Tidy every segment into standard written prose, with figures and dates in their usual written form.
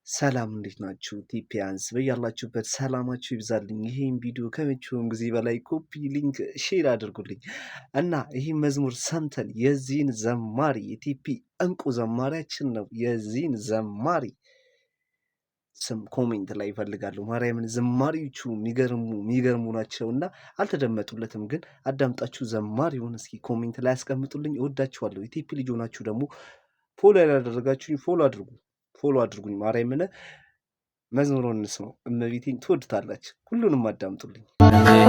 ሰላም እንዴት ናችሁ? ቲፒያንስ በያላችሁበት ሰላማችሁ ይብዛልኝ። ይሄን ቪዲዮ ከመቼውም ጊዜ በላይ ኮፒ ሊንክ ሼር አድርጉልኝ እና ይህን መዝሙር ሰምተን የዚህን ዘማሪ የቲፒ እንቁ ዘማሪያችን ነው የዚህን ዘማሪ ስም ኮሜንት ላይ ይፈልጋሉ። ማርያምን ዝማሪዎቹ የሚገርሙ ናቸው እና አልተደመጡለትም፣ ግን አዳምጣችሁ ዘማሪውን እስኪ ኮሜንት ላይ ያስቀምጡልኝ። እወዳችኋለሁ። የቲፒ ልጅ ሆናችሁ ደግሞ ፎሎ ያላደረጋችሁኝ ፎሎ አድርጉኝ። ማርያምን መዝሙሩን እንስማው። እመቤቴን ትወድታላችሁ። ሁሉንም አዳምጡልኝ።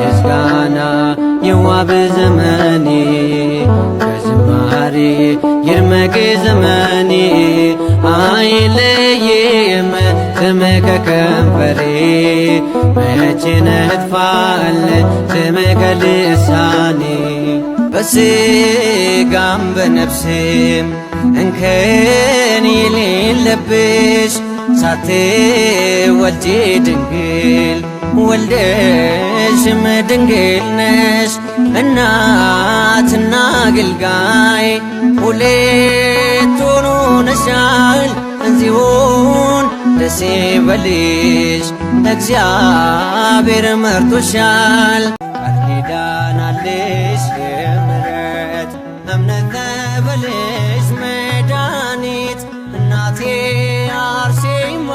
ምስጋና የዋብ ዘመኔ ከዝማሬ ይርመቅ ዘመኔ አይለይም ስምህ ከከንፈሬ መቼ ነጥፋል ስምህ ከልሳኔ በስጋም በነፍስም እንከን የሌለብሽ ሳትወልጂ ድንግል ወልደሽም ድንግል ነሽ እናትና አገልጋይ ሁለቱን ሆነሻል። እንዚሁን ደስ ይበልሽ እግዚአብሔር መርጦሻል። ቃል ኪዳን አለሽ የምሕረት እምነት ነበልሽ መድኃኒት እናቴ አርሴማ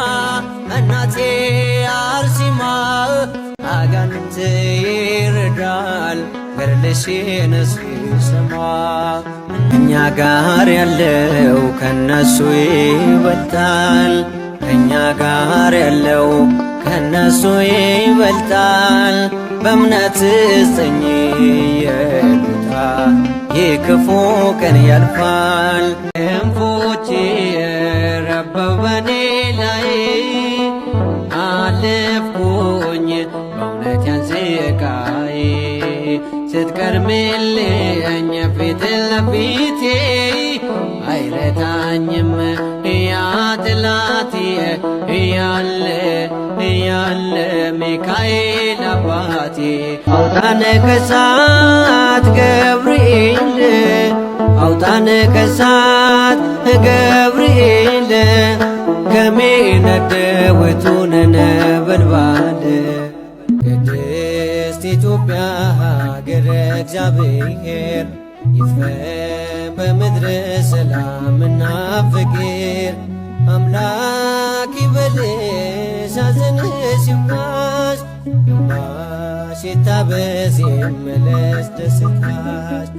አጋንንት ይረዳል ገድልሽን ሲሰማ እኛ ጋር ያለው ከነሱ ይበልጣል ከእኛ ጋር ያለው ከነሱ ይበልጣል። በእምነት ጽኚ የሉታ ይህ ክፉ ቀን ያልፋል። ክንፎች ረበው በኔ ላይ አለፍኩኝ በእውነት ያን ስቃይ ስትቀርምልኝ ፊት ለፊቴ አይረታኝም ያ ጠላቴ እያለ ሚካኤል አባቴ አውጣነ ከእሳት ገብርኤል አውጣነ ከእሳት ገብርኤል ከሚነደው እቶነ ነበልባል ቅድስት ኢትዮጵያ ሀገረ እግዚአብሔር ይስፈን በምድር ሰላምና ፍቅር አምላክ ይበልሽ ሐዘንሽ ይብቃሽ እንባሽ ይታበስ ይመለስ ደስታሽ